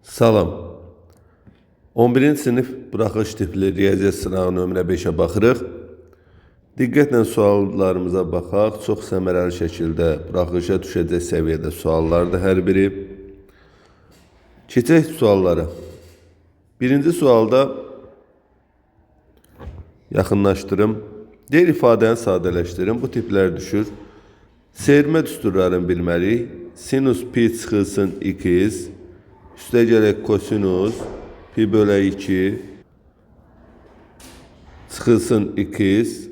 Salam. 11-ci sinif buraxılış tipli riyaziyyat sınağı nömrə 5-ə baxırıq. Diqqətlə suallarımıza baxaq. Çox səmərəli şəkildə buraxılışa düşəcək səviyyədə suallardır hər biri. Keçək suallara. Birinci sualda yaxınlaşdırım. Deyir ifadəni sadələşdirin. Bu tiplər düşür. Seyirmə düsturlarını bilməliyik. Sinus pi çıxılsın 2x. Üstə gələk kosinus pi bölü 2 çıxılsın 2x.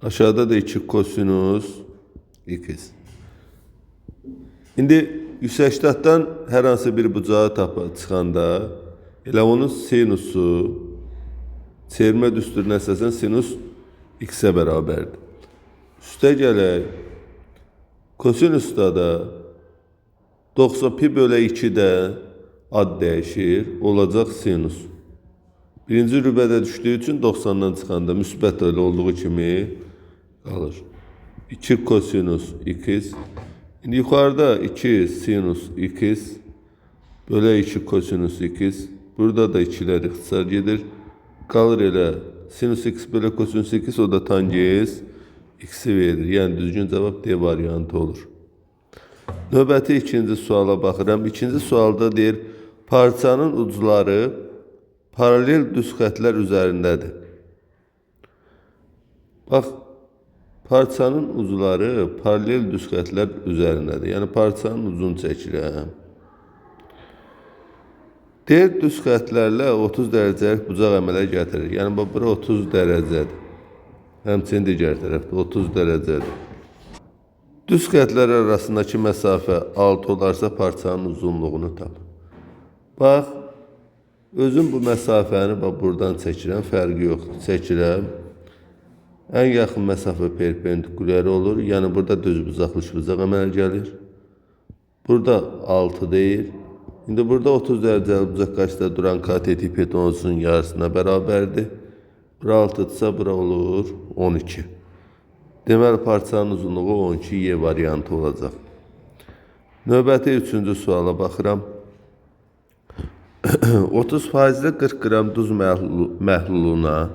Aşağıda da 2 kosinus 2x. İndi yüksəkdətdən hər hansı bir bucağı çıxanda elə onun sinusu çevirmə düsturuna əsasən sinus x-ə bərabərdir. Üstə gələk kosinusda da 90 pi bölü 2-də ad dəyişir, olacaq sinus. Birinci rübədə düşdüyü üçün 90-dan çıxanda müsbət öyle olduğu kimi qalır. 2 kosinus 2x. İndi yuxarıda 2 sinus 2x bölü 2 kosinus 2x. Burada da 2'lər ixtisar gedir. Qalır elə sinus x bölü kosinus 2x, o da tangens x-i verir. Yəni düzgün cavab D variantı olur. Növbəti ikinci suala baxıram. İkinci sualda deyir, parçanın ucları paralel düz xətlər üzərindədir. Bax, parçanın ucları paralel düz xətlər üzərindədir. Yəni parçanın ucunu çəkirəm. Deyir, düz xətlərlə 30 dərəcəlik bucaq əmələ gətirir. Yəni bura 30 dərəcədir. Həmçinin digər tərəfdə 30 dərəcədir. Düz xətlər arasındakı məsafə 6 olarsa parçanın uzunluğunu tap. Bax, özüm bu məsafəni buradan çəkirəm, fərqi yoxdur. Çəkirəm. Ən yaxın məsafə perpendikulyar olur. Yəni burada düz bucaqlı bucaq əmələ gəlir. Burada 6 deyir. İndi burada 30 dərəcəli bucaq qarşıda duran katet hipotenusunun yarısına bərabərdir. Bura 6-dırsa bura olur 12. Deməli parçanın uzunluğu 12 Y variantı olacaq. Növbəti üçüncü suala baxıram. 30% 40 qram duz məhluluna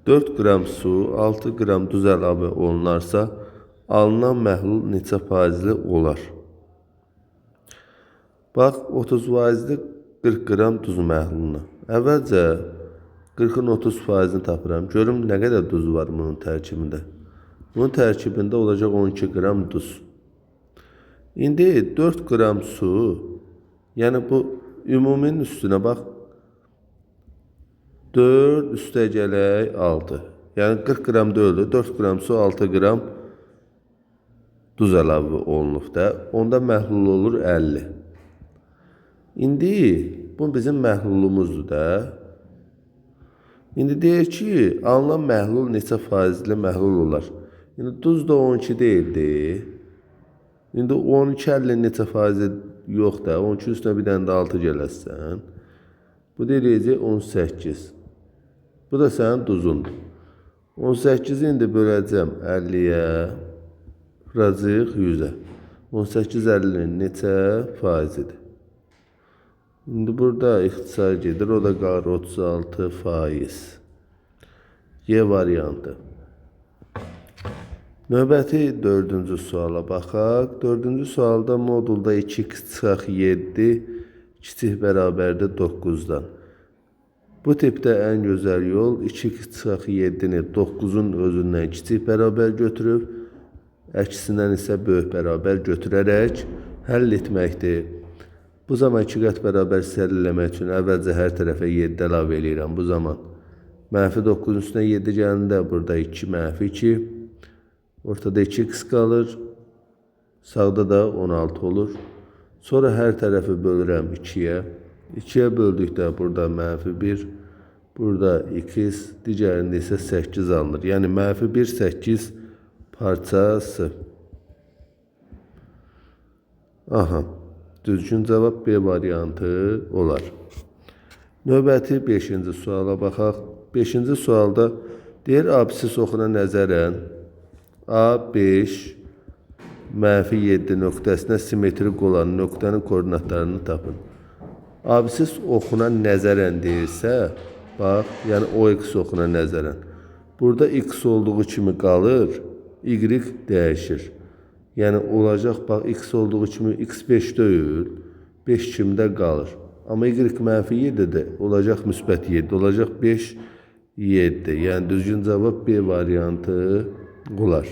4 qram su, 6 qram duz əlavə olunarsa, alınan məhlul neçə faizli olar? Bax, 30% 40 qram duz məhluluna. Əvvəlcə 40-ın 30%-ni tapıram. Görüm nə qədər duz var bunun tərkibində. Bunun tərkibində olacaq 12 qram duz. İndi 4 qram su, yəni bu ümuminin üstünə bax. 4 üstə gələk 6. Yəni 40 qram deyildi, 4 qram su, 6 qram duz əlavə olunub da. Onda məhlul olur 50. İndi bu bizim məhlulumuzdur da. İndi deyir ki, alınan məhlul neçə faizli məhlul olar? İndi duz da 12 deyildi. İndi 12 50 neçə faizi yox da. 12 üstünə bir dənə də 6 gələsən. Bu deyiləcək 18. Bu da sənin duzundur. 18-i indi böləcəm 50-yə. Vuracaq 100-ə. 18 50-nin neçə faizidir? İndi burada ixtisar gedir. O da qalır 36 faiz. Y variantı. Növbəti dördüncü suala baxaq. Dördüncü sualda modulda 2x çıxaq 7 kiçik bərabərdir 9-dan. Bu tipdə ən gözəl yol 2x çıxaq 7-ni 9-un özündən kiçik bərabər götürüb, əksindən isə böyük bərabər götürərək həll etməkdir. Bu zaman 2 qat bərabər həll eləmək üçün əvvəlcə hər tərəfə 7 əlavə eləyirəm. Bu zaman mənfi 9-un üstünə 7 gələndə burada 2 mənfi 2. Ortada 2x qalır. Sağda da 16 olur. Sonra hər tərəfi bölürəm 2-yə. 2-yə böldükdə burada mənfi 1. Burada 2x. Digərində isə 8 alınır. Yəni mənfi 1, 8 parçası. Aha. Düzgün cavab B variantı olar. Növbəti 5-ci suala baxaq. 5-ci sualda deyir, absis oxuna nəzərən A5 -7 nöqtəsinə simmetrik olan nöqtənin koordinatlarını tapın. Absiz oxuna nəzərən deyirsə, bax, yəni OX oxuna nəzərən. Burada X olduğu kimi qalır, Y dəyişir. Yəni olacaq, bax, X olduğu kimi X5 deyil, 5 kimdə qalır. Amma Y mənfi 7-dir, olacaq müsbət 7, olacaq 5, 7. Yəni düzgün cavab B variantı olar.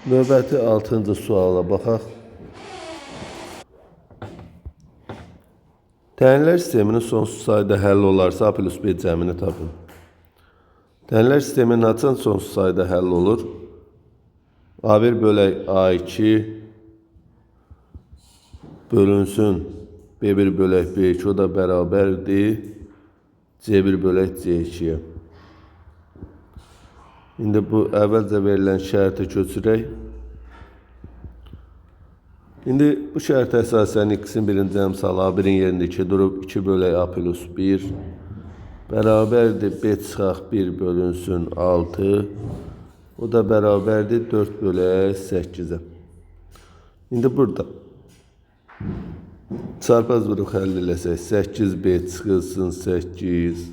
Növbəti 6-cı suala baxaq. Tənlər sisteminin sonsuz sayda həll olarsa A plus B cəmini tapın. Tənlər sisteminin açan sonsuz sayda həll olur. A1 bölək A2 bölünsün B1 bölək B2, o da bərabərdir C1 bölək C2'ye. İndi bu əvvəlcə verilən şərti köçürək. İndi bu şərtə əsasən X-in birinci əmsalı A1'in yerində 2 durub 2 bölək A plus 1 bərabərdir B çıxaq 1 bölünsün 6. O da bərabərdir 4 bölək 8'e. İndi burada çarpaz vuruq həll eləsək 8B çıxılsın 8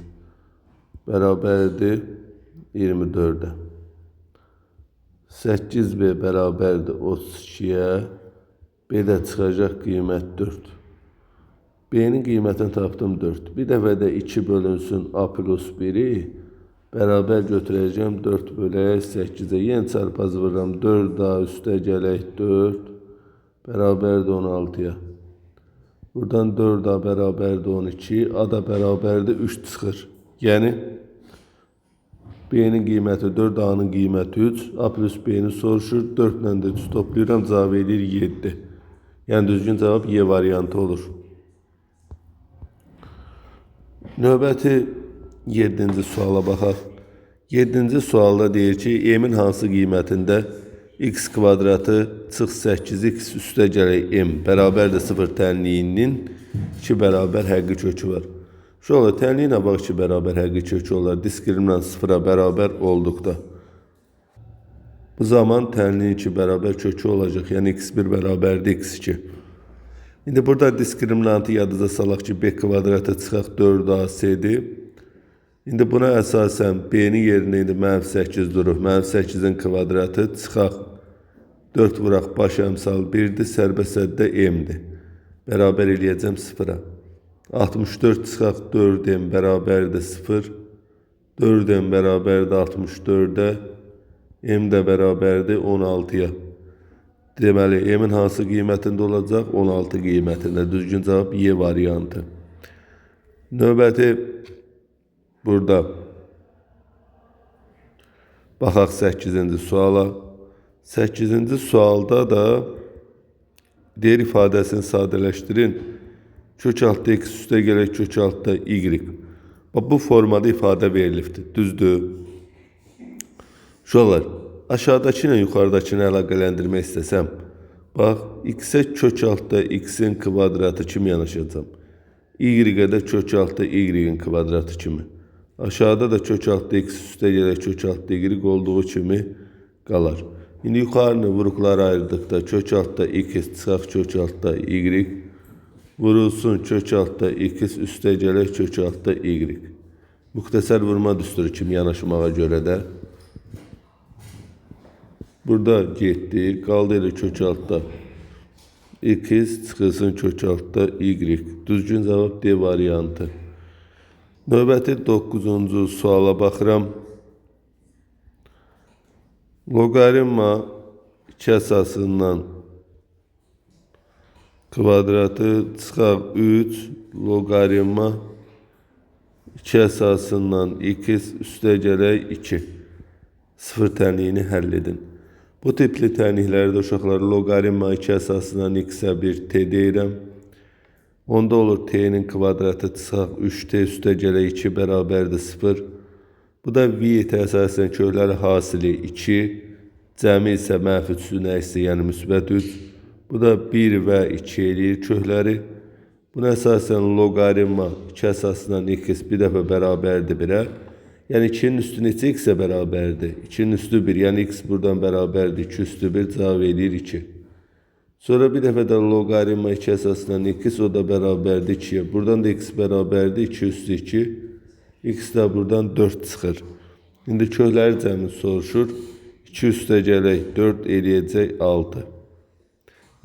bərabərdir 24'e. 8B bərabərdir 32'ye. B'də çıxacaq qiymət 4. B'nin qiymətini tapdım 4. Bir dəfə də 2 bölünsün A plus 1'i bərabər götürəcəm 4 bölək 8'e. Yenə çarpaz vururam 4 A üstə gələk 4 bərabərdir 16'ya. Buradan 4 A bərabərdir 12, A da bərabərdir 3 çıxır. Yəni B'nin qiyməti 4, A'nın qiyməti 3, A plus B'ni soruşur, 4 ilə də 3 toplayıram, cavab edir 7. Yəni düzgün cavab Y variantı olur. Növbəti 7-ci suala baxaq. 7-ci sualda deyir ki, M-in hansı qiymətində X kvadratı çıx 8X üstə gələk M bərabərdir 0 tənliyinin 2 bərabər həqqi kökü var. Şöyle tənliyin bax 2 bərabər həqqi kökü olar. Diskriminant 0'a bərabər olduqda. Bu zaman tənliyin 2 bərabər kökü olacaq. Yəni x1 bərabərdir x2. İndi burada diskriminantı yadınıza salaq ki, B kvadratı çıxaq 4AC-dir. İndi buna əsasən B-nin yerinə indi -8 durur. -8'in kvadratı çıxaq 4 vuraq baş əmsal 1'dir. Sərbəsəddə M-dir. Bərabər eləyəcəm 0'a. 64 çıxaq 4M bərabərdir 0. 4M bərabərdir 64'e. M də bərabərdir 16'ya. Deməli, M-in hansı qiymətində olacaq? 16 qiymətində. Düzgün cavab Y variantı. Növbəti burada baxaq 8-ci suala. 8-ci sualda da deyir ifadəsini sadələşdirin. Kök altda x üstə gələk kök altda y. Bu formada ifadə verilibdir. Düzdür. Uşaqlar, aşağıdakı ilə yuxarıdakını əlaqələndirmək istəsəm, bax, x-ə kök altda x-in kvadratı kimi yanaşacağım. Y-ə də kök altda y-in kvadratı kimi. Aşağıda da kök altda x üstə gələk kök altda y olduğu kimi qalar. İndi yuxarını vuruqlara ayırdıqda kök altda x çıxaq kök altda y vurulsun kök altda x üstə gələk kök altda y. Müxtəsər vurma düsturu kimi yanaşmağa görə də burada getdi, qaldı elə kök altda x çıxılsın kök altda y. Düzgün cavab D variantı. Növbəti 9-cu suala baxıram. Loqaritma 2 əsasından kvadratı çıxaq 3 loqaritma 2 əsasından x üstə gələk 2. 0 tənliyini həll edin. Bu tipli tənliklərdə uşaqlar loqaritma 2 əsasından x-ə 1 t deyirəm. Onda olur t'nin kvadratı çıxaq 3t üstə gələk 2 bərabərdir 0. Bu da v-t əsasən kökləri hasili 2. Cəmi isə mənfi 3 nəsə, yəni müsbət 3. Bu da 1 və 2 eləyir kökləri. Buna əsasən loqaritma 2 əsasından x bir dəfə bərabərdir 1'ə. Yəni 2'nin üstü neçə x-ə bərabərdir? 2'nin üstü 1, yəni x buradan bərabərdir 2 üstü 1, cavab eləyir 2. Sonra bir dəfə də loqaritma 2 əsasından x, o da bərabərdir 2'ye. Buradan da x bərabərdir 2 üstü 2. X də buradan 4 çıxır. İndi kökləri cəmi soruşur. 2 üstə gələk 4 eləyəcək 6.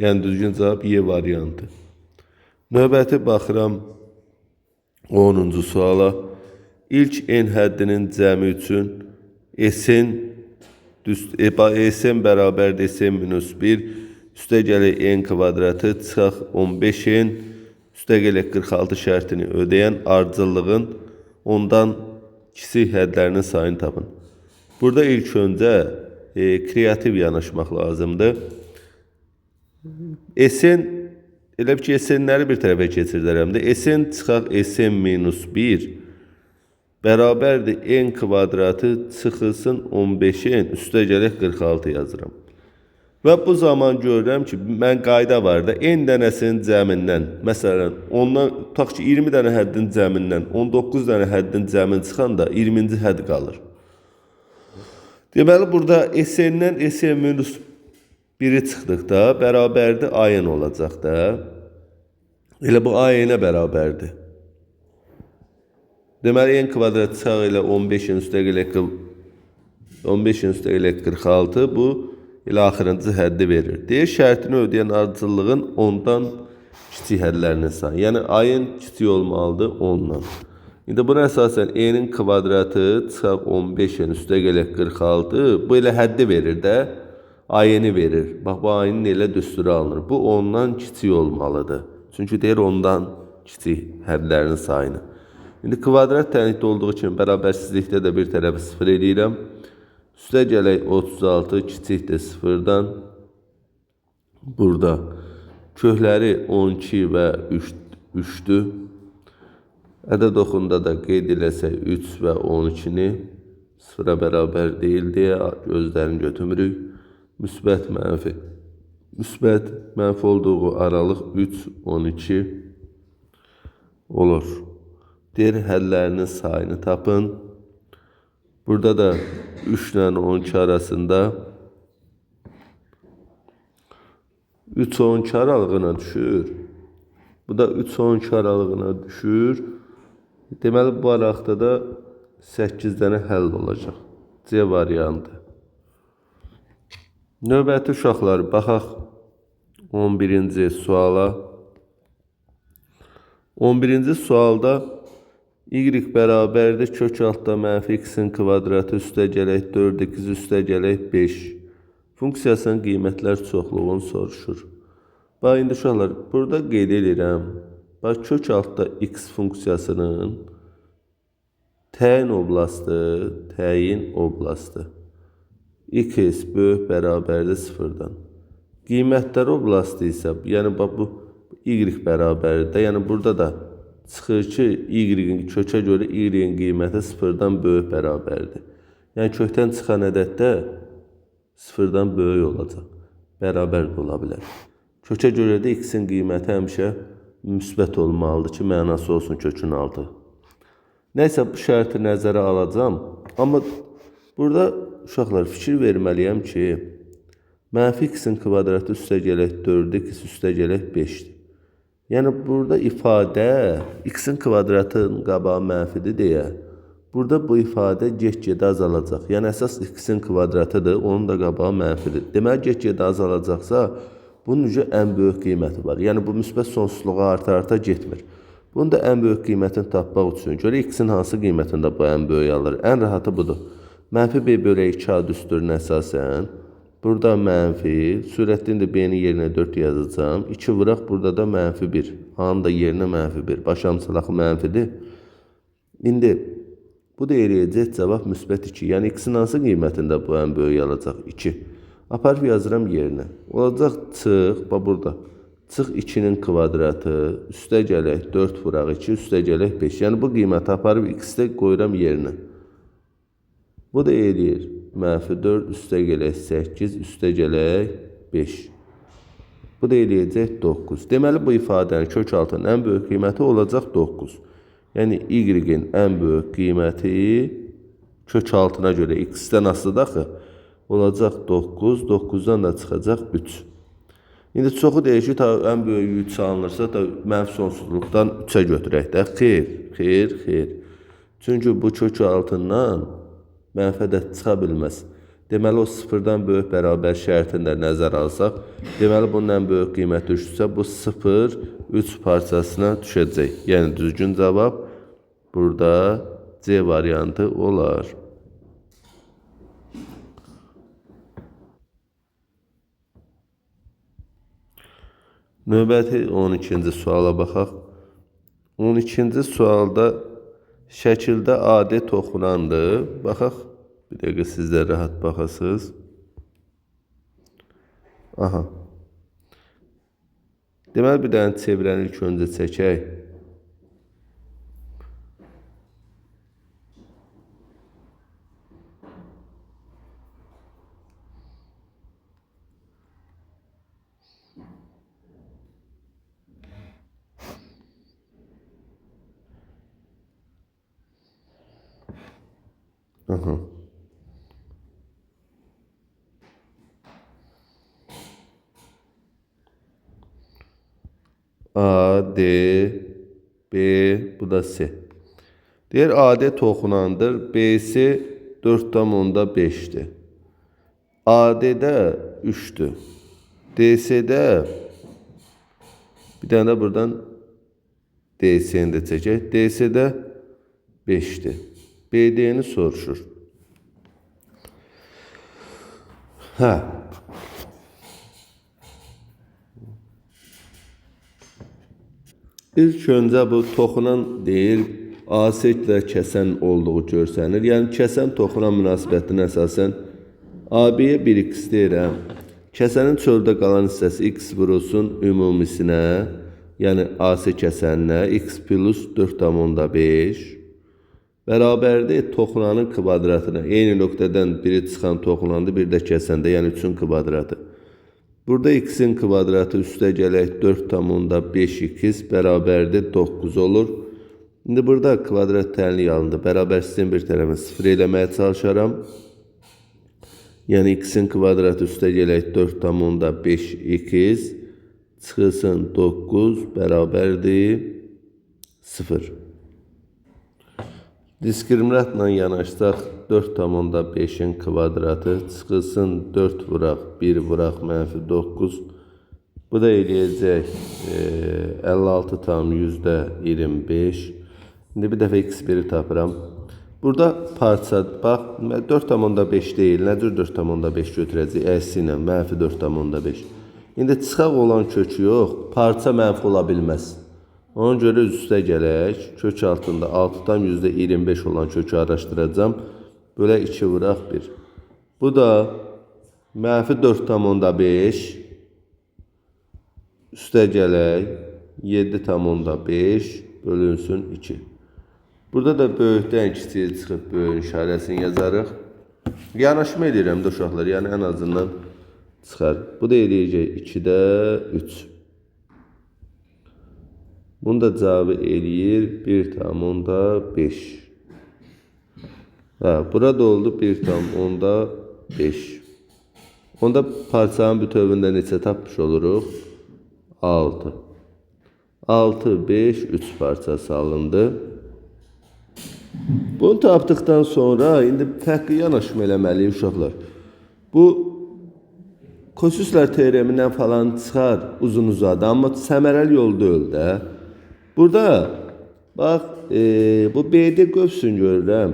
Yəni düzgün cavab Y variantı. Növbəti baxıram 10-cu suala. İlk n həddinin cəmi üçün Sn bərabərdir Sn minus 1. Üstə gələk n kvadratı çıxaq 15n. Üstə gələk 46 şərtini ödəyən ardıcıllığın ondan kiçik hədlərinin sayını tapın. Burada ilk öncə kreativ yanaşmaq lazımdır. Sn, elə ki Snləri bir tərəfə keçirdərəm də. Sn çıxaq Sn minus 1 bərabərdir n kvadratı çıxılsın 15n, üstə gələk 46 yazıram. Və bu zaman görürəm ki, mən qayda var da, n dənəsinin cəmindən, məsələn, ondan, tutaq ki, 20 dənə həddin cəmindən, 19 dənə həddin cəmin çıxanda 20-ci hədd qalır. Deməli, burada Sn-dən Sn minus 1'i çıxdıqda, bərabərdir AN olacaq da. Elə bu AN-ə bərabərdir. Deməli, n kvadrat çıxaq ilə 15-in üstə gələk 46, bu ilə axırıncı həddi verir. Deyir, şərtini ödəyən ardıcıllığın ondan kiçik hədlərinin sayı. Yəni, ayın kiçik olmalıdır 10'dan. İndi buna əsasən n'in kvadratı çıxaq 15'in üstə gələk 46. Bu ilə həddi verir də, ayını verir. Bax, bu ayının elə düsturu alınır. Bu 10'dan kiçik olmalıdır. Çünki deyir, ondan kiçik hədlərinin sayını. İndi kvadrat tənlikdə olduğu üçün bərabərsizlikdə də bir tərəfi 0 eləyirəm. Üstə gələk 36 kiçikdir 0'dan. Burada kökləri 12 və 3'dür. Ədəd oxunda da qeyd eləsək 3 və 12'ni 0'a bərabər deyil deyə gözlərini götürmürük. Müsbət mənfi. Müsbət mənfi olduğu aralıq 3-12 olur. Deyir, hədlərinin sayını tapın. Burada da 3 ilə 12 arasında 3-12 aralığına düşür. Bu da 3-12 aralığına düşür. Deməli, bu araqda da 8 dənə həll olacaq. C variantı. Növbəti uşaqlar, baxaq 11-ci suala. 11-ci sualda y bərabərdir kök altda mənfi x-in kvadratı üstə gələk 4x üstə gələk 5 funksiyasının qiymətlər çoxluğunu soruşur. Bax, indi uşaqlar, burada qeyd edirəm. Bax, kök altda x funksiyasının təyin oblastı x böyük bərabərdir 0'dan. Qiymətlər oblastı isə, yəni bax, bu y bərabərdir. Yəni burada da çıxır ki, y-in kökə görə y-in qiyməti 0'dan böyük bərabərdir. Yəni kökdən çıxan ədəddə 0'dan böyük olacaq. Bərabər də ola bilər. Kökə görə də x-in qiyməti həmişə müsbət olmalıdır ki, mənası olsun kökün altı. Nəysə, bu şərti nəzərə alacağım. Amma burada uşaqlar fikir verməliyəm ki, mənfi x-in kvadratı üstə gələk 4x üstə gələk 5'dir. Yəni, burada ifadə x-in kvadratının qabağı mənfidir deyə, burada bu ifadə get-gedə azalacaq. Yəni, əsas x-in kvadratıdır, onun da qabağı mənfidir. Deməli, get-gedə azalacaqsa, bunun ən böyük qiyməti var. Yəni, bu müsbət sonsuzluğa arta-arta getmir. Bunu da ən böyük qiymətini tapmaq üçün görə x-in hansı qiymətində bu ən böyük alır? Ən rahatı budur. Mənfi b bölək 2 a düsturuna əsasən, burada mənfi, sürətli indi b-nin yerinə 4 yazacağım. 2 vuraq, burada da mənfi 1. A-nın da yerinə mənfi 1. Başamçılaqı mənfidir. İndi bu da eləyəcək cavab müsbət 2. Yəni x-in hansı qiymətində bu ən böyük alacaq? 2. Aparıb yazıram yerinə. Olacaq çıx, bax burada. Çıx 2'nin kvadratı, üstə gələk 4 vuraq 2, üstə gələk 5. Yəni bu qiyməti aparıb x-də qoyuram yerinə. Bu da eləyir. Mənfi 4, üstə gələk 8, üstə gələk 5. Bu da eləyəcək 9. Deməli, bu ifadənin kök altının ən böyük qiyməti olacaq 9. Yəni, y-in ən böyük qiyməti kök altına görə x-dən asılıdır axı. Olacaq 9, 9'dan da çıxacaq 3. İndi çoxu deyir ki, ta ən böyüyü 3 alınırsa, da mənfi sonsuzluqdan 3-ə götürək də. Xeyr. Çünki bu kök altından mənfi ədəd çıxa bilməz. Deməli, o sıfırdan böyük bərabər şərtini də nəzərə alsaq, deməli, bunun ən böyük qiymət düşürsə, bu 0, 3 parçasına düşəcək. Yəni, düzgün cavab burada C variantı olar. Növbəti 12-ci suala baxaq. 12-ci sualda şəkildə adi toxunandır. Baxaq, bir dəqiqə siz də rahat baxasınız. Aha. Deməli, bir dənə çevirəni ilk öncə çəkək. Aha. A, D, B, bu da C. Deyir, AD toxunandır. BC 4,5'dir. AD'də 3'dür. DC'də bir dənə də buradan DC'ni də çəkək. DC'də 5'dir. BD'ni soruşur. Hə. İlk öncə bu toxunan deyir, asetlə kəsən olduğu görsənir. Yəni, kəsən toxunan münasibətinə əsasən AB-yə 1x deyirəm. Kəsənin çöldə qalan hissəsi x vurulsun ümumisinə, yəni AC kəsəninə x plus 4,5 bərabərdir toxunanın kvadratına. Eyni nöqtədən biri çıxan toxunandır, bir də kəsəndə, yəni 3-ün kvadratı. Burada x-in kvadratı üstə gələk 4,5x bərabərdir 9 olur. İndi burada kvadrat tənlik alındı. Bərabər sistem bir tərəfini 0 eləməyə çalışaram. Yəni x-in kvadratı üstə gələk 4,5x çıxılsın 9 bərabərdir 0. Diskriminantla yanaşsaq 4,5'in kvadratı çıxılsın 4 vuraq 1 vuraq mənfi 9. Bu da eləyəcək 56,25. İndi bir dəfə x1'i tapıram. Burada parça, bax 4,5 deyil. Nə cür 4,5 götürəcək? Əksi ilə mənfi 4,5. İndi çıxaq olan kökü yox, parça mənfi ola bilməz. Ona görə üstə gələk, kök altında 6,25 olan kökü araşdıracağım. Böyle 2 vuraq 1. Bu da mənfi 4,5 üstə gələk 7,5 bölünsün 2. Burada da böyükdən kiçiyə çıxıb böyük işarəsini yazarıq. Yanaşma edirəm də uşaqlar, yəni ən azından çıxar. Bu da eləyəcək 2'də 3. Bunu da cavabı eləyir 1,5. Burada oldu 1,5. Onda parçanın bütövündə neçə tapmış oluruq? 6. 6, 5, 3 parçası alındı. Bunu tapdıqdan sonra indi fərqli yanaşma eləməliyik uşaqlar. Bu kosinüslər teoremindən falan çıxar uzun uzadı, amma səmərəli yol deyil də. Burada bax bu BD qövsün görürəm.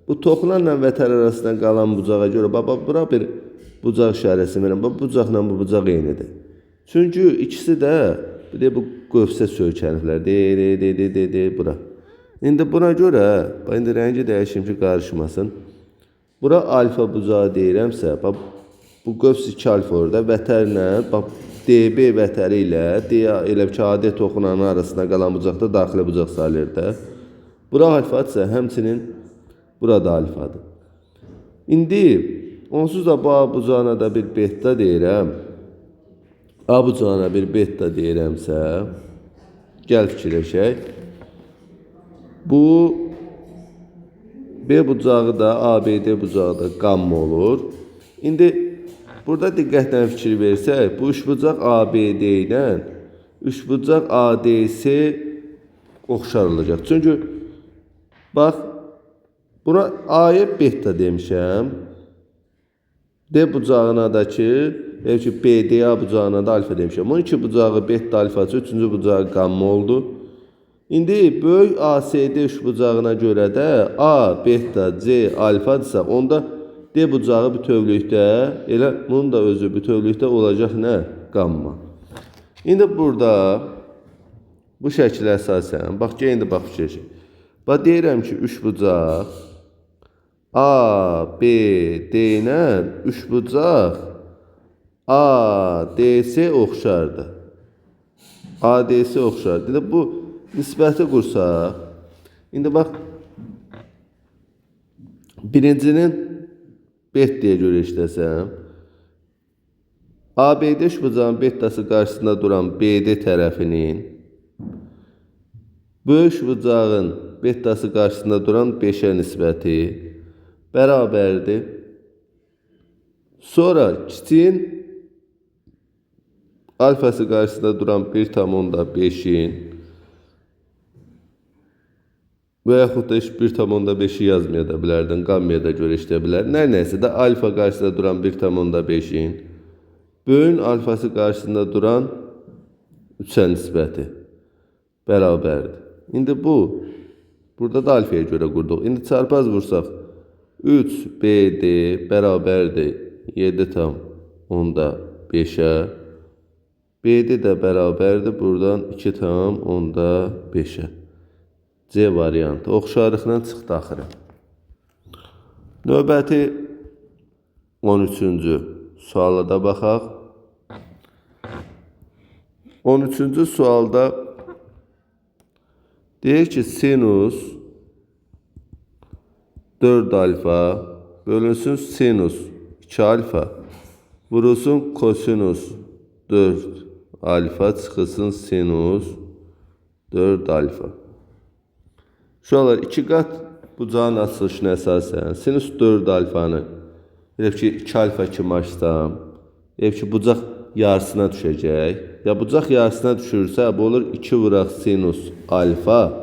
Bu toxunanla vətər arasında qalan bucağa görə bura bir bucaq işarəsi verirəm. Bu bucaqla bu bucaq eynidir. Çünki ikisi də bir də bu qövsə söykəniblər. Bura. İndi buna görə indi rəngi dəyişim ki qarışmasın. Bura alfa bucağı deyirəmsə, bax bu qövs 2 alfa orada vətərlə bax DB vətəri ilə elə ki adi toxunanın arasında qalan bucaqda daxili bucaq sayılır da. Bura alfadırsa həmçinin burada alfadır. İndi onsuz da bu A bucağına da bir beta deyirəm. A bucağına bir beta deyirəmsə, gəl fikirləşək. Bu B bucağı da ABD bucağı da qamma olur. İndi burada diqqətlə fikir versək, bu üçbucaq ABD ilə üçbucaq ADS oxşar olacaq. Çünki bax, buna A'ya beta demişəm. D bucağına da ki, BDA bucağına da alfa demişəm. Bunun iki bucağı beta alfası, üçüncü bucağı gamma oldu. İndi böyük ASD üçbucağına görə də A, beta, C, alfadırsa, onda D bucağı bütövlükdə, elə bunun da özü bütövlükdə olacaq nə? Gamma. İndi burada bu şəklə əsasən, bax, indi bax fikir. Bax, deyirəm ki, üçbucaq A, B, D ilə üçbucaq ADS oxşardır. ADS oxşardır. İndi bu nisbəti qursaq, indi bax, birincinin beta'ya görə işləsəm, ABD üçbucağın betası qarşısında duran BD tərəfinin böyük üçbucağın betası qarşısında duran 5'ə nisbəti bərabərdir. Sonra kiçiyin alfası qarşısında duran 1,5'in və yaxud da 1,5'i yazmaya da bilərdin, qammaya da görə işləyə bilər. Nəysə də alfa qarşısında duran 1,5'in böyün alfası qarşısında duran 3'ə nisbəti bərabərdir. İndi bu, burada da alfaya görə qurduq. İndi çarpaz vursaq, 3BD bərabərdir 7,5'ə. BD də bərabərdir buradan 2,5'ə. C variantı. Oxşarlıqla çıxdı axırı. Növbəti 13-cü suala da baxaq. 13-cü sualda deyir ki, sinus 4 alfa bölünsün sinus 2 alfa vurulsun kosinus 4 alfa çıxılsın sinus 4 alfa. Şuralar 2 qat bucağın açılışına əsasən sinus 4 alfanı elə ki 2 alfa kimi açsam, elə ki bucaq yarısına düşəcək. Ya bucaq yarısına düşürsə, bu olur 2 vuraq sinus alfa.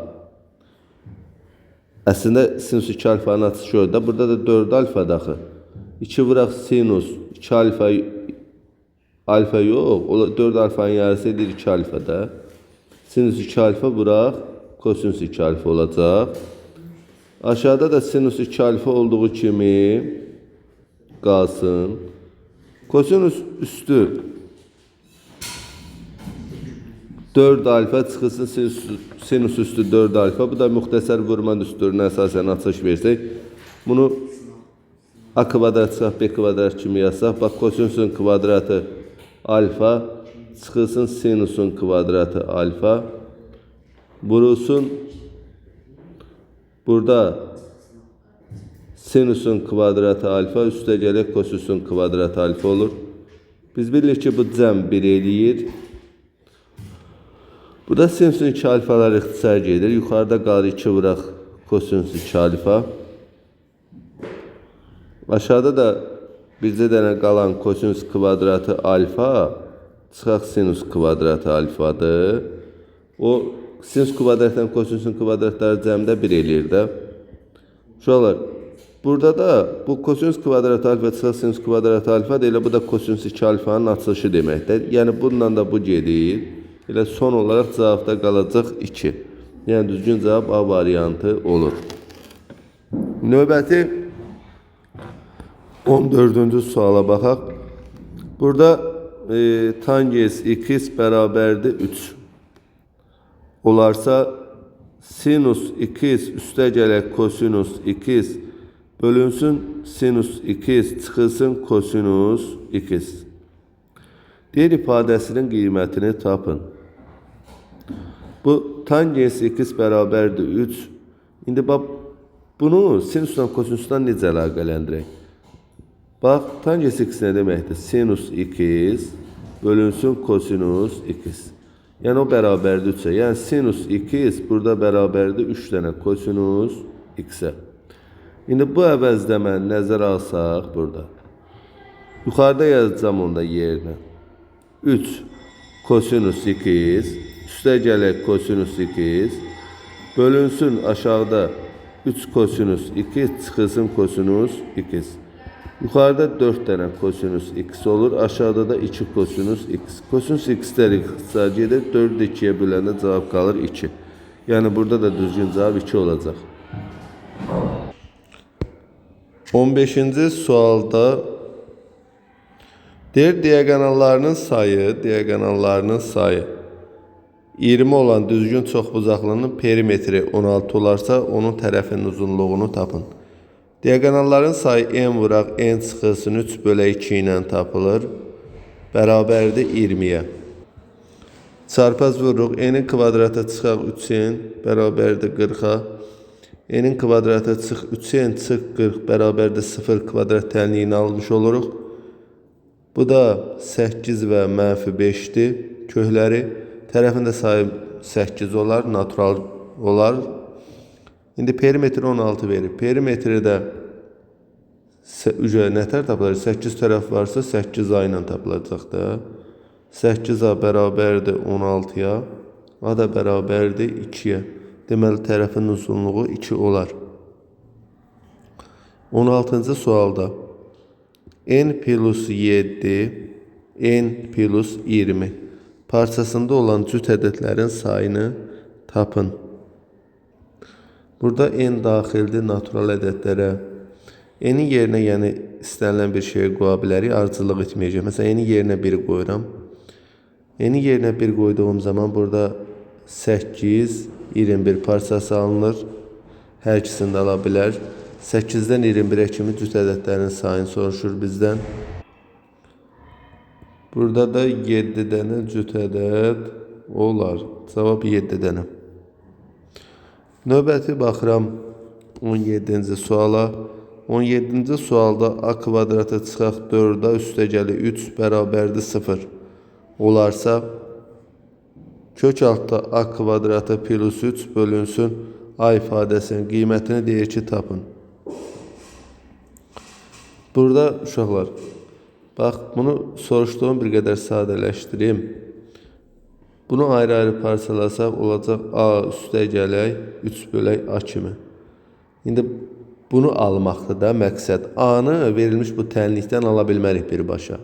Əslində sinus 2 alfanın açışı orada. Burada da 4 alfa daxı. 2 vuraq sinus 2 alfa alfa yox. O 4 alfanın yarısı edir 2 alfa da. Sinus 2 alfa vuraq kosinus 2 alfa olacaq. Aşağıda da sinus 2 alfa olduğu kimi qalsın. Kosinus üstü 4 alfa çıxılsın sinus üstü 4 alfa. Bu da müxtəsər vurma düsturuna əsasən açılış versək. Bunu A kvadrat çıxaq B kvadrat kimi yazsaq. Bax, kosinusun kvadratı alfa çıxılsın sinusun kvadratı alfa. Vurulsun burada sinusun kvadratı alfa üstə gələk kosinusun kvadratı alfa olur. Biz bilirik ki, bu cəm 1 eləyir. Burada sinusun 2 alfalar ixtisar gedir. Yuxarıda qalır 2 vuraq kosinus 2 alfa. Aşağıda da bizdə dənə qalan kosinus kvadratı alfa çıxaq sinus kvadratı alfadır. O sinus kvadratdan kosinusun kvadratları cəmdə 1 eləyir də. Şuralar. Burada da bu kosinus kvadratı alfa çıxaq sinus kvadratı alfa deyil. Bu da kosinus 2 alfanın açılışı deməkdir. Yəni bununla da bu gedir. Elə son olaraq cavabda qalacaq 2. Yəni düzgün cavab A variantı olur. Növbəti 14-cü suala baxaq. Burada tangens x bərabərdir 3. Olarsa sinus x üstə gələk kosinus x bölünsün sinus x çıxılsın kosinus x. Deyir ifadəsinin qiymətini tapın. Bu tangens x bərabərdir 3. İndi bax, bunu sinusdan kosinusdan necə əlaqələndirək? Bax, tangens x nə deməkdir? Sinus x bölünsün kosinus x. Yəni o bərabərdir 3'ə. Yəni sinus x burada bərabərdir 3 dənə kosinus x-ə. İndi bu əvəzdə mən nəzərə alsaq burada. Yuxarıda yazacağım onda yerinə. 3 kosinus x üstə gələk kosinus x bölünsün aşağıda 3 kosinus 2 çıxılsın kosinus x. Yuxarıda 4 tane kosinus x olur. Aşağıda da 2 kosinus x. Kosinus x'lər ixtisar gedir. 4'ü 2'ye böləndə cavab qalır 2. Yani burada da düzgün cavab 2 olacaq. 15-ci sualda diagonallarının sayı 20 olan düzgün çoxbucaqlının perimetri 16 olarsa onun tərəfinin uzunluğunu tapın. Diagonalların sayı n vuraq n çıxılsın 3 bölü 2 ilə tapılır. Bərabərdir 20'ye. Çarpaz vururuq. N'in kvadrata çıxaq 3n bərabərdir 40'a. N'in kvadrata çıx 3n çıx 40 bərabərdir 0 kvadrat tənliyini almış oluruq. Bu da 8 və mənfi 5'dir. Kökləri tərəfində sayı 8 olar, natural olar. İndi perimetri 16 verir. Perimetri də nətər tapılır? 8 tərəf varsa 8A ilə tapılacaq da. 8A bərabərdir 16'ya. A da bərabərdir 2'ye. Deməli tərəfin uzunluğu 2 olar. 16-cı sualda n plus 7, n plus 20 parçasında olan cüt ədədlərin sayını tapın. Burada n daxildir natural ədədlərə. N'in yerinə yəni istənilən bir şey qoya bilərik, ardıcıllıq etməyəcək. Məsələn, n'in yerinə 1 qoyuram. N'in yerinə 1 qoyduğum zaman burada 8, 21 parçası alınır. Hər ikisini də ala bilər. 8'dən 21'ə kimi cüt ədədlərin sayını soruşur bizdən. Burada da 7 dənə cüt ədəd olar. Cavab 7 dənə. Növbəti baxıram 17-ci suala. 17-ci sualda a kvadratı çıxaq 4'a üstə gəlir 3 bərabərdir 0 olarsa kök altda a kvadratı plus 3 bölünsün a ifadəsinin qiymətini deyir ki tapın. Burada uşaqlar bax bunu soruşduğum bir qədər sadələşdireyim. Bunu ayrı-ayrı parçalasaq olacaq a üstə gələk 3 bölək a kimi. İndi bunu almaqdır da məqsəd. A-nı verilmiş bu tənlikdən ala bilmərik birbaşa.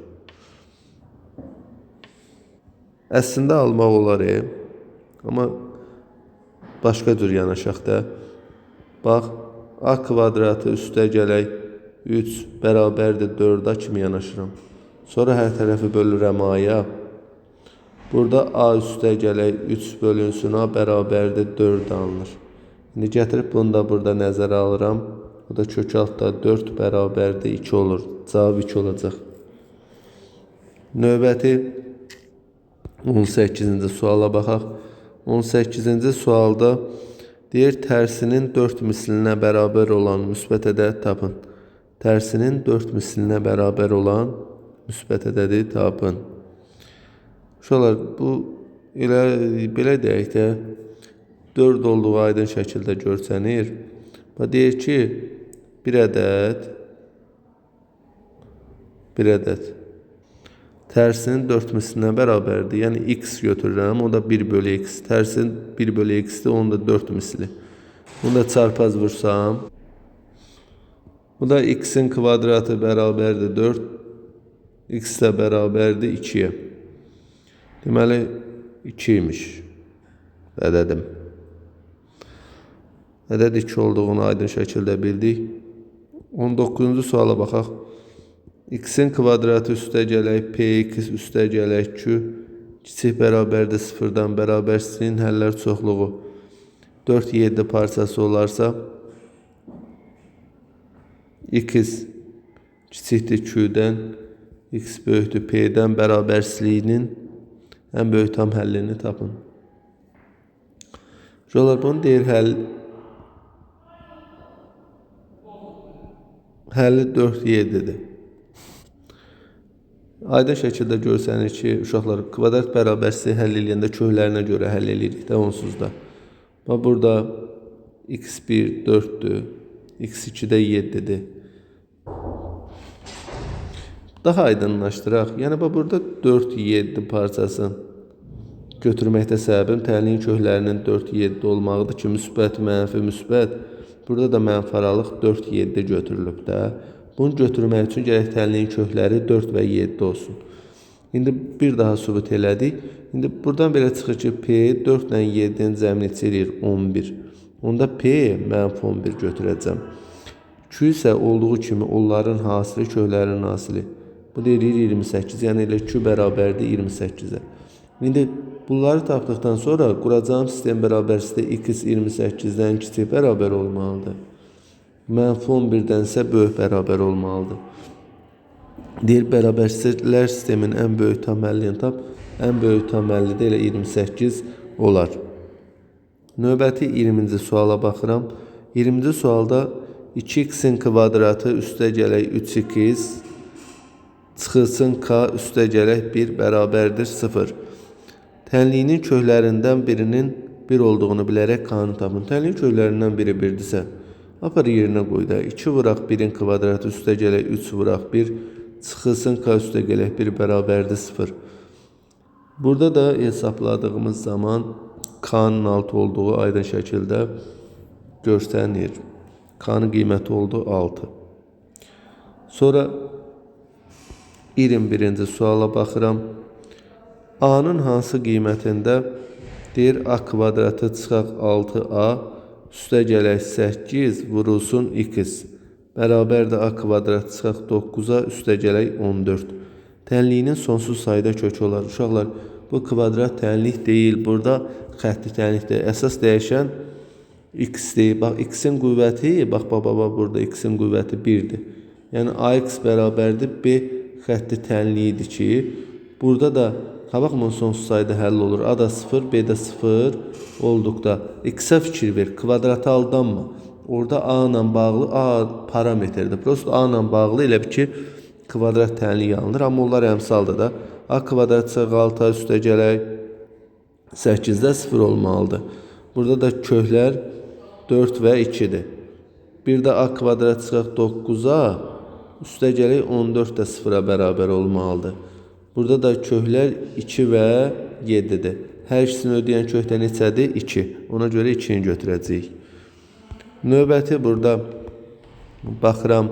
Əslində almaq olar, amma başqa cür yanaşaq da. Bax, a kvadratı üstə gələk 3 bərabərdir 4'a kimi yanaşıram. Sonra hər tərəfi bölürəm a-ya. Burada a üstə gələk 3 bölünsün a bərabərdir 4 alınır. İndi gətirib bunu da burada nəzərə alıram. O da kök altda 4 bərabərdir 2 olur. Cavab 2 olacaq. Növbəti 18-ci suala baxaq. 18-ci sualda deyir tərsinin 4 mislinə bərabər olan müsbət ədəd tapın. Tərsinin 4 mislinə bərabər olan müsbət ədədi tapın. Uşaqlar bu elə belə deyək də 4 olduğu aydın şəkildə görsənir. Deyir ki bir ədəd tərsinin 4 mislinə bərabərdir. Yəni x götürürəm, o da 1 bölü x. Tərsin 1 bölü x-dir, onun da 4 misli. Bunu da çarpaz vursam, bu da x'in kvadratı bərabərdir 4, x də bərabərdir 2'ye. Deməli 2 imiş ədədim. Ədəd 2 olduğunu aydın şəkildə bildik. 19-cu suala baxaq. X'in kvadratı üstə gələk px üstə gələk q kiçik bərabərdir 0'dan bərabərsin həllər çoxluğu 4, 7 parçası olarsa x kiçikdir q-dən x böyükdür p-dən bərabərsliyinin ən böyük tam həllini tapın. Şuralar bunu deyir həlli 4, 7'dir. Aydın şəkildə görsənir ki, uşaqlar kvadrat bərabərsizliyi həll eləyəndə köklərinə görə həll eləyirik də onsuz da. Bax burada x1 4'dür, x2 də 7'dir. Daha aydınlaşdıraq. Yəni burada 4, 7 parçasını götürməkdə səbəbim tənliyin köklərinin 4, 7 olmağıdır ki, müsbət, mənfi, müsbət. Burada da mənfi aralıq 4, 7 götürülüb də. Bunu götürmək üçün gərək tənliyin kökləri 4 və 7 olsun. İndi bir daha sübut elədik. İndi buradan belə çıxır ki, P 4 ilə 7-nin cəmini neçə eləyir? 11. Onda P mənfi 11 götürəcəm. Q isə olduğu kimi onların hasili, köklərin hasili. Bu da eləyir 28. Yəni elə Q bərabərdir 28-ə. İndi bunları tapdıqdan sonra quracağım sistem bərabərlikdə x 28-dən kiçik bərabər olmalıdır. Mənfi 11-dən isə böyük bərabər olmalıdır. Deyir bərabərsizlər sistemin ən böyük tam həllini tap. Ən böyük tam həlli də elə 28 olar. Növbəti 20-ci suala baxıram. 20-ci sualda 2x-in kvadratı üstə gələk 3x çıxılsın k üstə gələk 1 bərabərdir 0. Tənliyinin köklərindən birinin 1 olduğunu bilərək k-nı tapın. Tənliyin köklərindən biri 1-dirsə, apar yerinə qoy da. 2 vuraq 1-in kvadratı üstə gələk 3 vuraq 1 çıxılsın k üstə gələk 1 bərabərdir 0. Burada da hesabladığımız zaman k-nın 6 olduğu aydın şəkildə görsənir. K-nın qiyməti oldu 6. Sonra 21-ci suala baxıram. A-nın hansı qiymətində deyir a kvadratı çıxaq 6a üstə gələk 8 vurulsun x bərabərdir a kvadratı çıxaq 9-a üstə gələk 14. Tənliyinin sonsuz sayda kökü olar. Uşaqlar, bu kvadrat tənlik deyil. Burada xətti tənlikdir. Əsas dəyişən x-dir. Bax, x-in qüvvəti, bax, burada x-in qüvvəti 1-dir. Yəni, ax bərabərdir b xətti tənliyidir ki, burada da baxın, sonsuz sayda həll olur. A da 0, B də 0 olduqda x-ə fikir ver, kvadratı aldanma. Orada A ilə bağlı, A parametrdir. Prosto A ilə bağlı elə bir ki, kvadrat tənliyi alınır. Amma onlar əmsaldır da. A kvadrat çıxaq 6 üstə gələk 8-də 0 olmalıdır. Burada da köklər 4 və 2-dir. Bir də A kvadrat çıxaq 9-a üstə gələk 14 də 0-a bərabər olmalıdır. Burada da köklər 2 və 7-dir. Hər ikisini ödəyən kökdə neçədir? 2. Ona görə 2-ni götürəcəyik. Növbəti burada baxıram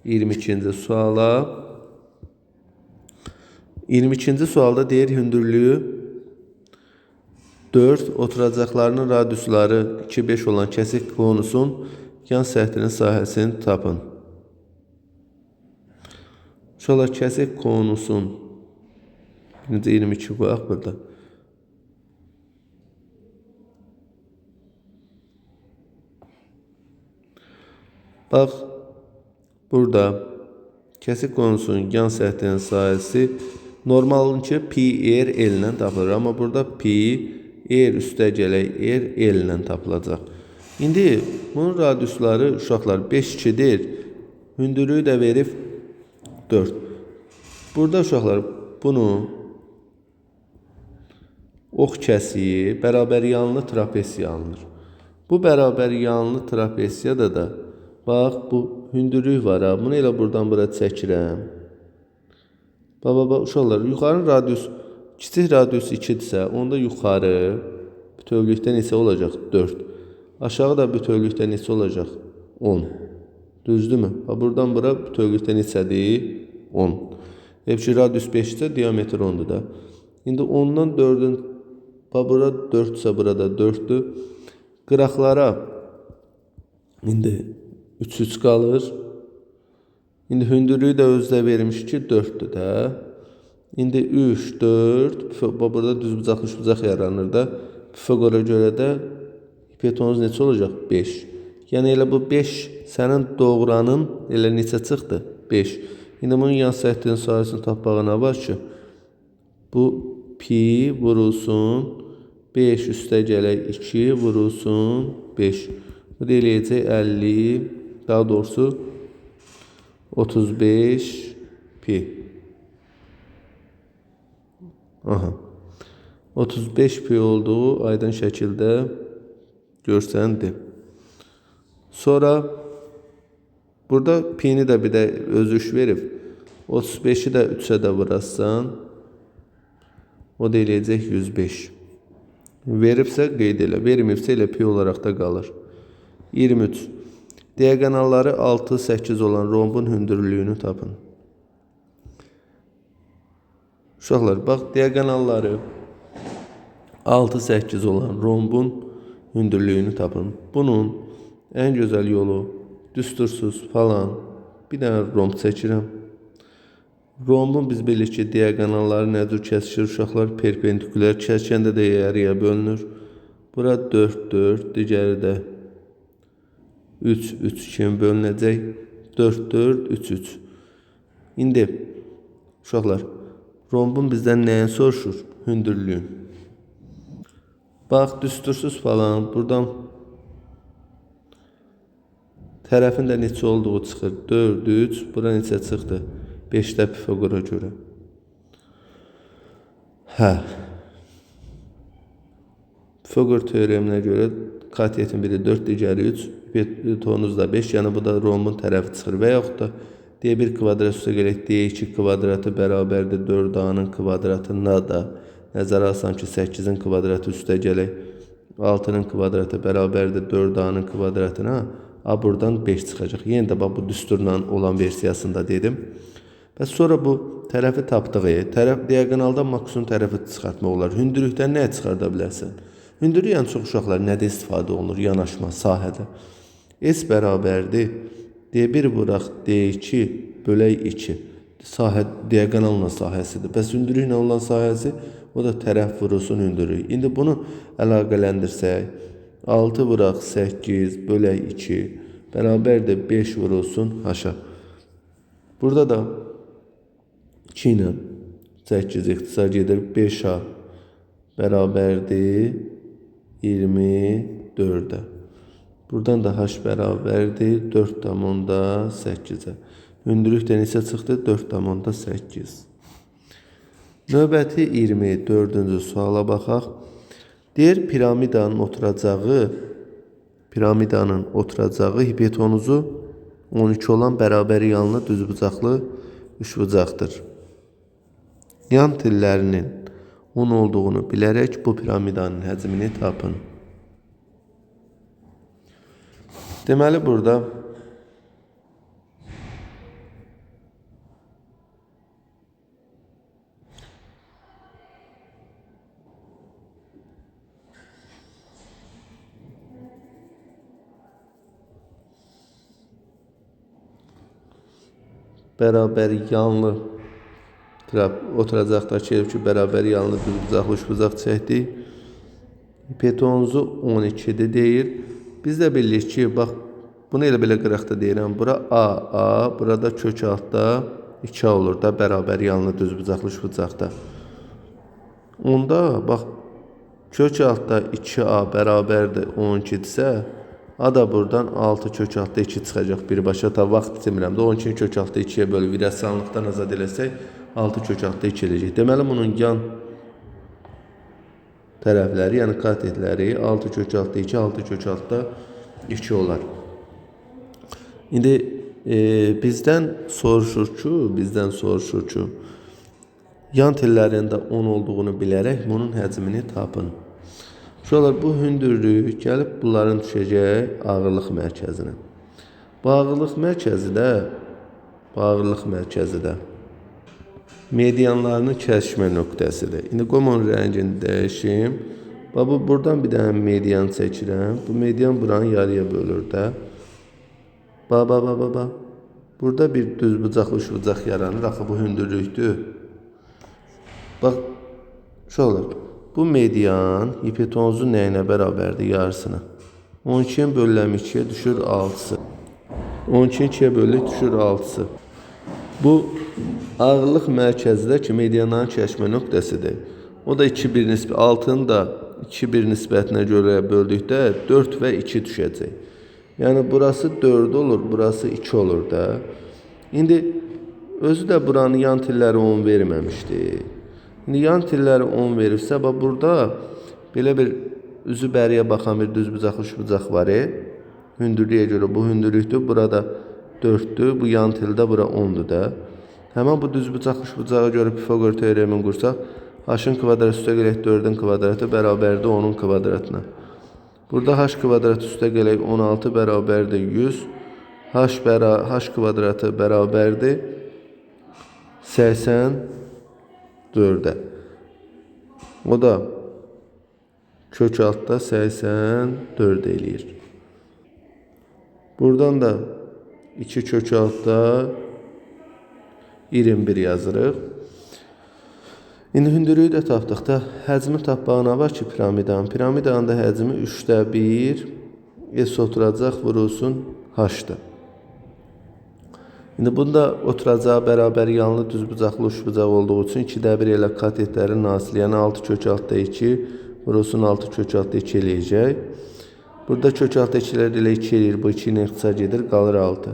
22-ci suala. 22-ci sualda deyir hündürlüyü 4, oturacaqlarının radiusları 2-5 olan kəsik konusun yan səthinin sahəsini tapın. Şöyle kəsik konusun 22 qoyaq burada. Bax, burada kəsik konusunun yan səthinin sahəsi normalınca pi r l ilə tapılır. Amma burada pi r üstə gələk r l ilə tapılacaq. İndi bunun radiusları uşaqlar 5-2-dir. Hündürlüyü də verib 4. Burada uşaqlar bunu ox kəsiyi bərabər yanlı trapesiya alınır. Bu bərabər yanlı trapesiyada da bax bu hündürlük var ha. Bunu elə buradan bura çəkirəm. Bax uşaqlar yuxarı radius kiçik radius 2-dirsə onda yuxarı bütövlükdə neçə olacaq? 4. Aşağı da bütövlükdə neçə olacaq? 10. Düzdürmü? Buradan bura bütövlükdə neçədir? 10. Hepsi radius 5-də diametr 10-dur da. İndi 10-dan 4-ün bura 4-sə burada 4-dür. Qıraqlara indi 3 qalır. İndi hündürlüyü də özdə vermiş ki 4-dür də. İndi 3, 4. Burada düzbucaq, üçbucaq yaranır da. Pifagora görə də hipotenuz neçə olacaq? 5. Yəni elə bu 5 sənin doğranın elə neçə çıxdı? 5. İndi bunun yan səthinin sahəsini tapmağa nə var ki? Bu pi vurulsun 5 üstə gələk 2 vurulsun 5. Bu da eləyəcək 50, daha doğrusu 35 pi. Aha. 35 pi olduğu aydın şəkildə görsəndi. Sonra burada pi-ni də bir də özüş verib. 35'i də 3'ə də vurarsan, o da eləyəcək 105. Veribsə qeyd elə, verməyibsə elə pi olaraq da qalır. 23. Diagonalları 6, 8 olan rombun hündürlüyünü tapın. Uşaqlar, bax, diagonalları 6, 8 olan rombun hündürlüyünü tapın. Bunun en güzel yolu düstursuz falan bir dənə romb çəkirəm. Rombun biz bilirik ki, diagonalları nə cür kəsişir uşaqlar? Perpendikülər kəskəndə də yarıya bölünür. Bura 4, 4, digəri də 3, 3 kimi bölünəcək. 4, 4, 3, 3. İndi uşaqlar, rombun bizdən nəyin soruşur? Hündürlüyün. Bax, düstursuz falan buradan tərəfin də neçə olduğu çıxır. 4, 3, bura neçə çıxdı? 5-də Pifagora görə. Hə. Pifagor teoreminə görə katetin biri 4, digəri 3, hipotenuz da 5, yəni bu da rombun tərəfi çıxır. Və yaxud da D1 kvadrat üstə gələk D2 kvadratı bərabərdir 4A'nın kvadratına da nəzərə alsan ki, 8'in kvadratı üstə gələk 6'nın kvadratı bərabərdir 4A'nın kvadratına. A buradan 5 çıxacaq. Yenə də bu düsturla olan versiyasında dedim. Və sonra bu tərəfi tapdığı, diagonalda maksimum tərəfi çıxartmaq olar. Hündürlükdən nəyə çıxarda bilərsən? Hündürlük yəni çox uşaqlar nədə istifadə olunur? Yanaşma sahədə. S bərabərdir D1 vuraq D2 bölək 2. Sahə diagonalın sahəsidir. Bəs hündürlüklə olan sahəsi o da tərəf vurulsun hündürlük. İndi bunu əlaqələndirsək 6 vuraq 8 bölək 2 bərabərdir 5 vurulsun haşa. Burada da 2 ilə 8 ixtisar gedir. 5A bərabərdir 24'ə. Buradan da h bərabərdir 4,8'ə. Hündürlükdə neçə çıxdı? 4,8. Növbəti 24-cü suala baxaq. Deyir piramidanın oturacağı hipotenuzu 12 olan bərabər yanlı düzbucaqlı üçbucaqdır. Yan tillərinin 10 olduğunu bilərək bu piramidanın həcmini tapın. Deməli burada bərabər yanlı oturacaqdakı ki, bərabər yanlı düzbucaqlı üçbucaq çəkdik. Hipotenuzu 12'dir deyir. Biz də bilirik ki, bax, bunu elə belə qıraqda deyirəm. Bura A, burada kök altda 2A olur da, bərabər yanlı düzbucaqlı üçbucaqda. Onda, bax, kök altda 2A bərabərdir 12-dirsə, A da buradan 6 kök altda 2 çıxacaq birbaşa. Ta vaxt itirmirəm də 12'ni kök altda 2'yə bölüb irrasionallıqdan azad eləsək 6 kök altda 2 eləyəcək. Deməli bunun yan tərəfləri, yəni katetləri 6 kök altda 2, 6 kök altda 2 olar. İndi bizdən soruşur ki, yan tillərində 10 olduğunu bilərək bunun həcmini tapın. Şuralar bu hündürlük gəlib bunların düşəcək ağırlıq mərkəzinə. Bu ağırlıq mərkəzi də medianlarını kəsmə nöqtəsidir. İndi qomun rəngini dəyişim. Buradan bir dənə median çəkirəm. Bu median buranı yarıya bölür də. Burada bir düzbucaqlı üçbucaq yaranır. Axı bu hündürlükdür. Bax, şuralar. Bu median hipotenuzu nəyinə bərabərdir? Yarısına. 12'yə bölüləm 2'yə düşür 6'sı. 12'yi 2'yə bölülür düşür 6'sı. Bu ağırlıq mərkəzdə ki, medianların kəsmə nöqtəsidir. O da 6'nın da 2-1 nisbətinə görə böldükdə 4 və 2 düşəcək. Yəni burası 4 olur, burası 2 olur da. İndi özü də buranın yan tilləri 10 verməmişdi. İndi yan tilləri 10 verirsə, burada belə bir üzü bəriyə baxan bir düzbucaqlı üçbucaq var. Hündürlüyə görə bu hündürlükdür. Burada 4'dür. Bu yan tildə bura 10'dur da. Həmin bu düzbucaq üçbucağa görə Pifaqor teoremini qursaq, h-ın kvadrat üstə gələk 4-ün kvadratı bərabərdir 10-un kvadratına. Burada h kvadrat üstə gələk 16 bərabərdir 100. H kvadratı bərabərdir 84'e. O da kök altda 84 eləyir. Buradan da 2 kök altda 21 yazırıq. İndi hündürlüyü də tapdıqda həcmi tapmağına var ki, piramidanın da həcmi 1/3 S oturacaq vurulsun H-dır. İndi bunda oturacağı bərabər yanlı düzbucaqlı üçbucaq olduğu üçün 2/1 ilə katetlərin nasili, yəni 6 kök altda 2 vurulsun 6 kök altda 2 eləyəcək. Burada kök altda 2'lər ilə 2 eləyir, bu 2 ilə ixtisar gedir, qalır 6.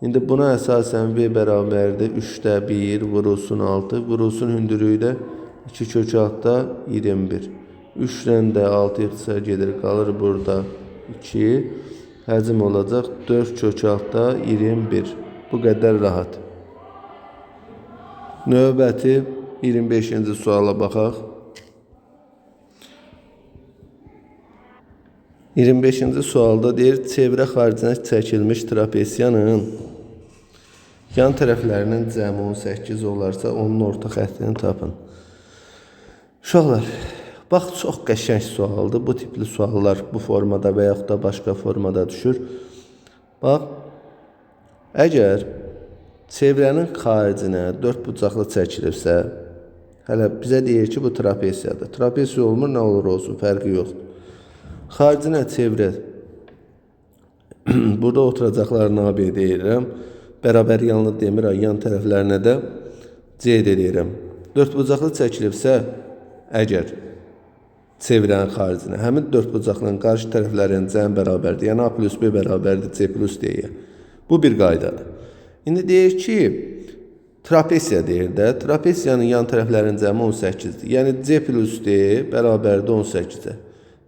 İndi buna əsasən V bərabərdir 3/1 vurulsun 6 vurulsun hündürlüyü də 2 kök altda 21. 3 ilə də 6 ixtisar gedir, qalır burada 2. Həcm olacaq 4 kök altda 21. Bu qədər rahat. Növbəti 25-ci suala baxaq. 25-ci sualda deyir, çevrə xaricinə çəkilmiş trapesiyanın yan tərəflərinin cəmi 18 olarsa, onun orta xəttini tapın. Uşaqlar, bax, çox qəşəng sualdır. Bu tipli suallar bu formada və yaxud da başqa formada düşür. Bax, əgər çevrənin xaricinə 4 bucaqlı çəkilibsə, hələ bizə deyir ki, bu trapesiyadır. Trapesiya olmur, nə olur olsun, fərqi yoxdur. Xaricinə çevrə, burada oturacaqlarına AB deyirəm. Bərabər yanlı demirəm, yan tərəflərinə də C deyirəm. 4 bucaqlı çəkilibsə, əgər çevrənin xaricinə, həmin 4 bucaqlının qarşı tərəflərinin cəmi bərabərdir. Yəni A plus B bərabərdir C plus D-yə. Bu bir qaydadır. İndi deyir ki, trapesiya deyir də, trapesiyanın yan tərəflərinin cəmi 18-dir. Yəni C plus D bərabərdir 18-ə.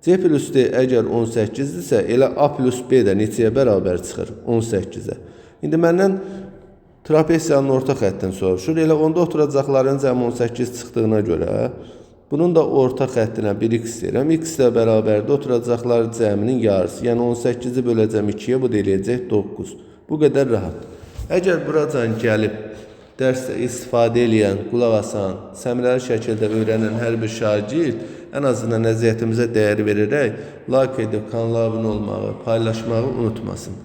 C plus D əgər 18-dirsə, elə A plus B də neçəyə bərabər çıxır? 18-ə. İndi məndən trapesiyanın orta xəttini soruşur. Elə onda oturacaqların cəmi 18 çıxdığına görə bunun da orta xəttinə 1x deyirəm. X də bərabərdir oturacaqlar cəminin yarısı. Yəni 18-i böləcəm 2-yə, bu da eləyəcək 9. Bu qədər rahat. Əgər buracan gəlib dərsdə istifadə edən, qulaq asan, səmərəli şəkildə öyrənən hər bir şagird ən azından əziyyətimizə dəyər verərək like edib kanala abunə olmağı, paylaşmağı unutmasın.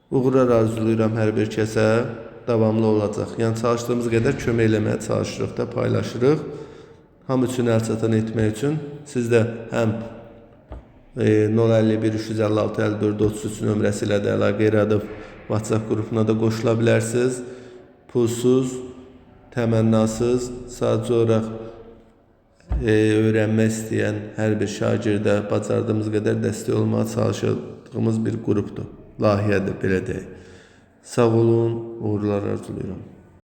Uğurlar arzulayıram hər bir kəsə, davamlı olacaq. Yəni çalışdığımız qədər kömək eləməyə çalışırıq da, paylaşırıq. Hamı üçün əl çatan etmək üçün siz də həm 051 356 54 33 nömrəsi ilə də əlaqə yaradıb WhatsApp qrupuna da qoşula bilərsiniz. Pulsuz, təmənnasız, sadəcə olaraq öyrənmək istəyən hər bir şagirdə bacardığımız qədər dəstək olmağa çalışdığımız bir qrupdur. Layihədir, belə deyək. Sağ olun, uğurlar arzulayıram.